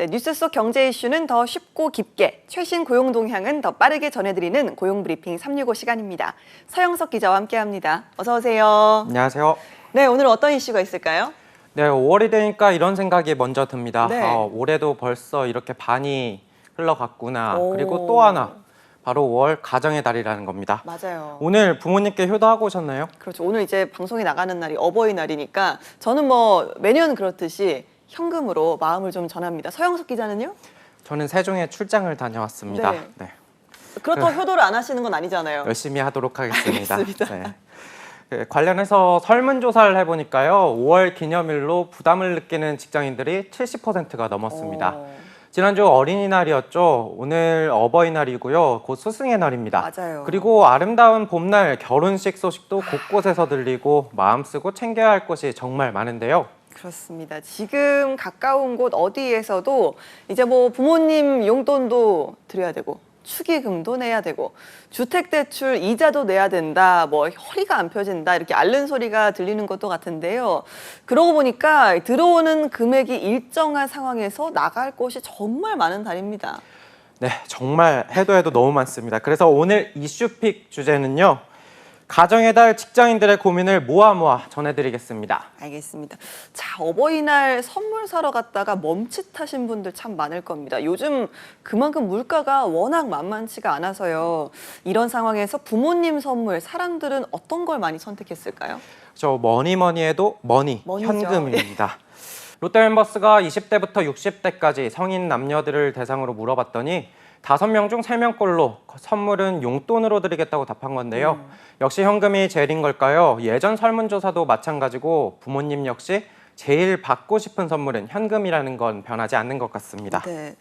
네, 뉴스 속 경제 이슈는 더 쉽고 깊게, 최신 고용 동향은 더 빠르게 전해드리는 고용브리핑 365 시간입니다. 서영석 기자와 함께합니다. 어서 오세요. 안녕하세요. 네, 오늘 어떤 이슈가 있을까요? 네, 5월이 되니까 이런 생각이 먼저 듭니다. 네. 올해도 벌써 이렇게 반이 흘러갔구나. 오. 그리고 또 하나, 바로 5월 가정의 달이라는 겁니다. 맞아요. 오늘 부모님께 효도하고 오셨나요? 그렇죠. 오늘 이제 방송이 나가는 날이 어버이날이니까 저는 뭐 매년 그렇듯이 현금으로 마음을 좀 전합니다. 서영석 기자는요? 저는 세종에 출장을 다녀왔습니다. 네. 네. 그렇다고 효도를 안 하시는 건 아니잖아요. 열심히 하도록 하겠습니다. 알겠습니다. 네. 관련해서 설문조사를 해보니까요. 5월 기념일로 부담을 느끼는 직장인들이 70%가 넘었습니다. 지난주 어린이날이었죠. 오늘 어버이날이고요. 곧 스승의 날입니다. 맞아요. 그리고 아름다운 봄날 결혼식 소식도 곳곳에서 들리고 마음 쓰고 챙겨야 할 곳이 정말 많은데요. 그렇습니다. 지금 가까운 곳 어디에서도 이제 뭐 부모님 용돈도 드려야 되고 축의금도 내야 되고 주택대출 이자도 내야 된다, 뭐 허리가 안 펴진다 이렇게 앓는 소리가 들리는 것도 같은데요. 그러고 보니까 들어오는 금액이 일정한 상황에서 나갈 곳이 정말 많은 달입니다. 네, 정말 해도 너무 많습니다. 그래서 오늘 이슈픽 주제는요. 가정의 달 직장인들의 고민을 모아 전해드리겠습니다. 알겠습니다. 자, 어버이날 선물 사러 갔다가 멈칫하신 분들 참 많을 겁니다. 요즘 그만큼 물가가 워낙 만만치가 않아서요. 이런 상황에서 부모님 선물, 사람들은 어떤 걸 많이 선택했을까요? 저 뭐니 해도 머니죠. 현금입니다. 롯데멤버스가 20대부터 60대까지 성인 남녀들을 대상으로 물어봤더니 5명 중 3명꼴로 선물은 용돈으로 드리겠다고 답한 건데요. 역시 현금이 제일인 걸까요? 예전 설문조사도 마찬가지고 부모님 역시 제일 받고 싶은 선물은 현금이라는 건 변하지 않는 것 같습니다. 네.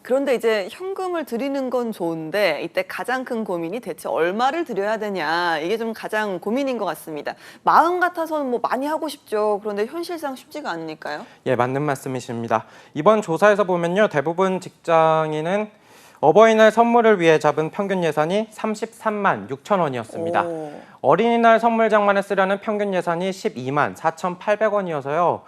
그런데 이제 현금을 드리는 건 좋은데 이때 가장 큰 고민이 대체 얼마를 드려야 되냐, 이게 좀 가장 고민인 것 같습니다. 마음 같아서는 뭐 많이 하고 싶죠. 그런데 현실상 쉽지가 않으니까요. 예, 맞는 말씀이십니다. 이번 조사에서 보면요. 대부분 직장인은 어버이날 선물을 위해 잡은 평균 예산이 33만 6천 원이었습니다. 어린이날 선물 장만에 쓰려는 평균 예산이 12만 4,800원이어서요.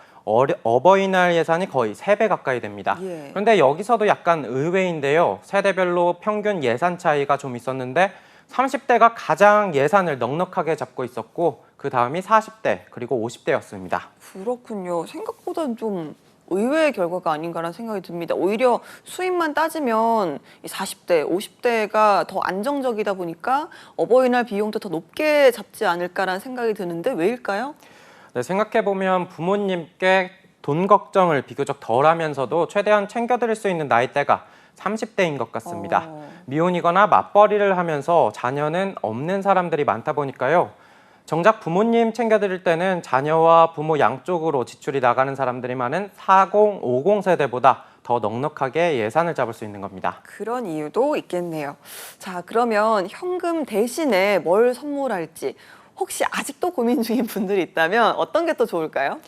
어버이날 예산이 거의 3배 가까이 됩니다. 예. 그런데 여기서도 약간 의외인데요. 세대별로 평균 예산 차이가 좀 있었는데 30대가 가장 예산을 넉넉하게 잡고 있었고 그 다음이 40대 그리고 50대였습니다. 그렇군요. 생각보다는 좀 의외의 결과가 아닌가라는 생각이 듭니다. 오히려 수입만 따지면 40대, 50대가 더 안정적이다 보니까 어버이날 비용도 더 높게 잡지 않을까라는 생각이 드는데 왜일까요? 네, 생각해보면 부모님께 돈 걱정을 비교적 덜 하면서도 최대한 챙겨드릴 수 있는 나이대가 30대인 것 같습니다. 미혼이거나 맞벌이를 하면서 자녀는 없는 사람들이 많다 보니까요. 정작 부모님 챙겨드릴 때는 자녀와 부모 양쪽으로 지출이 나가는 사람들이 많은 40, 50 세대보다 더 넉넉하게 예산을 잡을 수 있는 겁니다. 그런 이유도 있겠네요. 자, 그러면 현금 대신에 뭘 선물할지 혹시 아직도 고민 중인 분들이 있다면 어떤 게 더 좋을까요?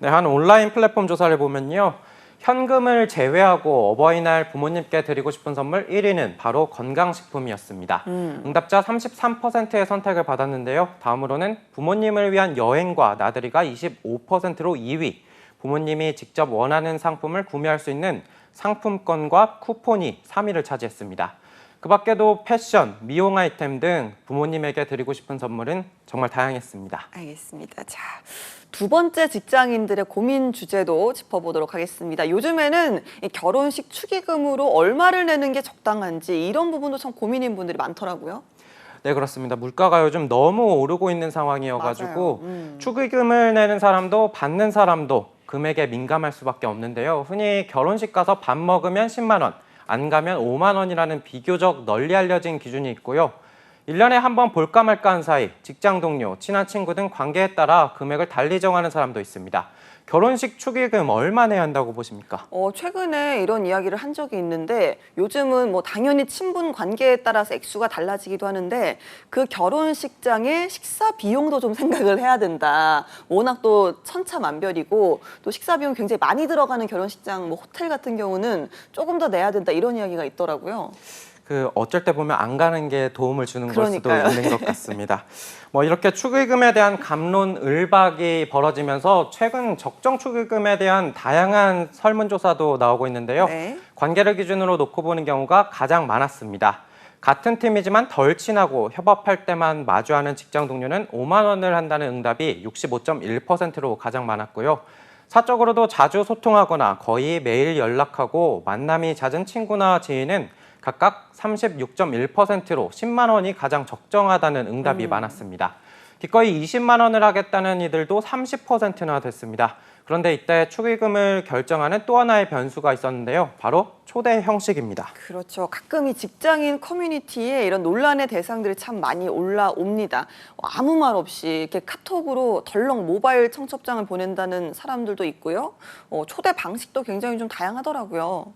네, 한 온라인 플랫폼 조사를 보면요. 현금을 제외하고 어버이날 부모님께 드리고 싶은 선물 1위는 바로 건강식품이었습니다. 응답자 33%의 선택을 받았는데요. 다음으로는 부모님을 위한 여행과 나들이가 25%로 2위, 부모님이 직접 원하는 상품을 구매할 수 있는 상품권과 쿠폰이 3위를 차지했습니다. 그 밖에도 패션, 미용 아이템 등 부모님에게 드리고 싶은 선물은 정말 다양했습니다. 알겠습니다. 자, 두 번째 직장인들의 고민 주제도 짚어보도록 하겠습니다. 요즘에는 이 결혼식 축의금으로 얼마를 내는 게 적당한지 이런 부분도 참 고민인 분들이 많더라고요. 네, 그렇습니다. 물가가 요즘 너무 오르고 있는 상황이어가지고 축의금을 내는 사람도 받는 사람도 금액에 민감할 수밖에 없는데요. 흔히 결혼식 가서 밥 먹으면 10만 원, 안 가면 5만 원이라는 비교적 널리 알려진 기준이 있고요. 1년에 한 번 볼까 말까 한 사이, 직장 동료, 친한 친구 등 관계에 따라 금액을 달리 정하는 사람도 있습니다. 결혼식 축의금 얼마 내야 한다고 보십니까? 최근에 이런 이야기를 한 적이 있는데 요즘은 뭐 당연히 친분 관계에 따라서 액수가 달라지기도 하는데 그 결혼식장의 식사 비용도 좀 생각을 해야 된다. 워낙 또 천차만별이고 또 식사 비용 굉장히 많이 들어가는 결혼식장, 뭐 호텔 같은 경우는 조금 더 내야 된다 이런 이야기가 있더라고요. 어쩔 때 보면 안 가는 게 도움을 주는 걸 수도 그러니까요. 있는 것 같습니다. 이렇게 축의금에 대한 갑론을박이 벌어지면서 최근 적정 축의금에 대한 다양한 설문조사도 나오고 있는데요. 네. 관계를 기준으로 놓고 보는 경우가 가장 많았습니다. 같은 팀이지만 덜 친하고 협업할 때만 마주하는 직장 동료는 5만 원을 한다는 응답이 65.1%로 가장 많았고요. 사적으로도 자주 소통하거나 거의 매일 연락하고 만남이 잦은 친구나 지인은 각각 36.1%로 10만 원이 가장 적정하다는 응답이 많았습니다. 기꺼이 20만 원을 하겠다는 이들도 30%나 됐습니다. 그런데 이때 축의금을 결정하는 또 하나의 변수가 있었는데요. 바로 초대 형식입니다. 그렇죠. 가끔 이 직장인 커뮤니티에 이런 논란의 대상들이 참 많이 올라옵니다. 아무 말 없이 이렇게 카톡으로 덜렁 모바일 청첩장을 보낸다는 사람들도 있고요. 초대 방식도 굉장히 좀 다양하더라고요.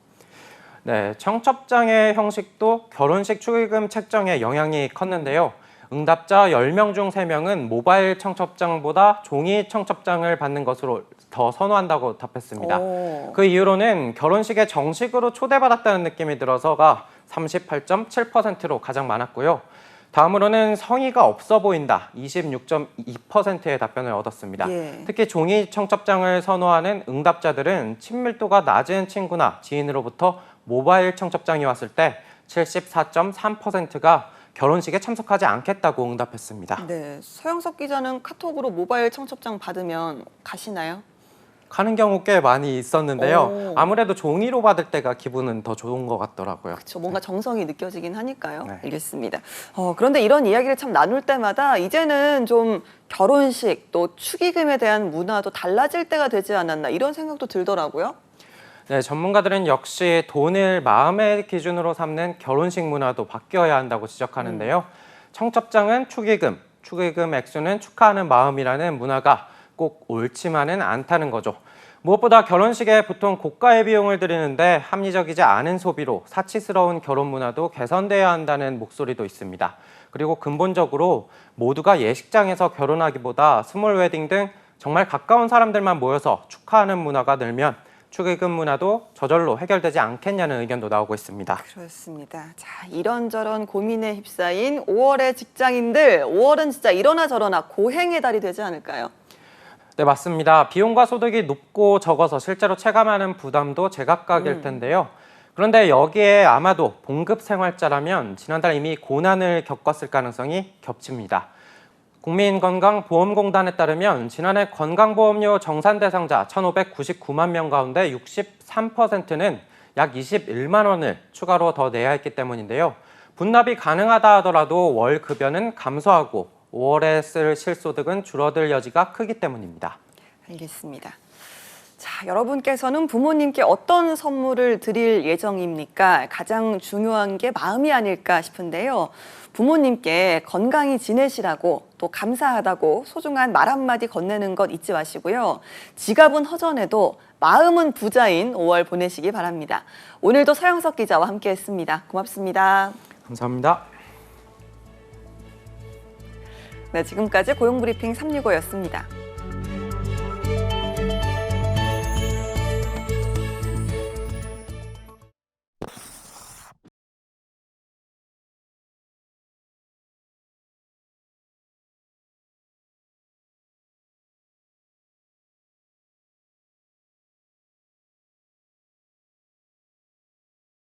네, 청첩장의 형식도 결혼식 축의금 책정에 영향이 컸는데요. 응답자 10명 중 3명은 모바일 청첩장보다 종이 청첩장을 받는 것으로 더 선호한다고 답했습니다. 오. 그 이유로는 결혼식에 정식으로 초대받았다는 느낌이 들어서가 38.7%로 가장 많았고요. 다음으로는 성의가 없어 보인다, 26.2%의 답변을 얻었습니다. 예. 특히 종이 청첩장을 선호하는 응답자들은 친밀도가 낮은 친구나 지인으로부터 모바일 청첩장이 왔을 때 74.3%가 결혼식에 참석하지 않겠다고 응답했습니다. 네, 서영석 기자는 카톡으로 모바일 청첩장 받으면 가시나요? 가는 경우 꽤 많이 있었는데요. 오. 아무래도 종이로 받을 때가 기분은 더 좋은 것 같더라고요. 그렇죠. 뭔가 정성이 느껴지긴 하니까요. 네. 알겠습니다. 그런데 이런 이야기를 참 나눌 때마다 이제는 좀 결혼식 또 축의금에 대한 문화도 달라질 때가 되지 않았나 이런 생각도 들더라고요. 네, 전문가들은 역시 돈을 마음의 기준으로 삼는 결혼식 문화도 바뀌어야 한다고 지적하는데요. 청첩장은 축의금, 축의금 액수는 축하하는 마음이라는 문화가 꼭 옳지만은 않다는 거죠. 무엇보다 결혼식에 보통 고가의 비용을 들이는데 합리적이지 않은 소비로 사치스러운 결혼 문화도 개선돼야 한다는 목소리도 있습니다. 그리고 근본적으로 모두가 예식장에서 결혼하기보다 스몰 웨딩 등 정말 가까운 사람들만 모여서 축하하는 문화가 늘면 축의금 문화도 저절로 해결되지 않겠냐는 의견도 나오고 있습니다. 그렇습니다. 자, 이런저런 고민에 휩싸인 5월의 직장인들, 5월은 진짜 이러나 저러나 고행의 달이 되지 않을까요? 네, 맞습니다. 비용과 소득이 높고 적어서 실제로 체감하는 부담도 제각각일 텐데요. 그런데 여기에 아마도 봉급 생활자라면 지난달 이미 고난을 겪었을 가능성이 겹칩니다. 국민건강보험공단에 따르면 지난해 건강보험료 정산 대상자 1,599만 명 가운데 63%는 약 21만 원을 추가로 더 내야 했기 때문인데요. 분납이 가능하다 하더라도 월 급여는 감소하고 5월에 쓸 실소득은 줄어들 여지가 크기 때문입니다. 알겠습니다. 자, 여러분께서는 부모님께 어떤 선물을 드릴 예정입니까? 가장 중요한 게 마음이 아닐까 싶은데요. 부모님께 건강히 지내시라고 또 감사하다고 소중한 말 한마디 건네는 것 잊지 마시고요. 지갑은 허전해도 마음은 부자인 5월 보내시기 바랍니다. 오늘도 서영석 기자와 함께했습니다. 고맙습니다. 감사합니다. 네, 지금까지 고용브리핑 365였습니다.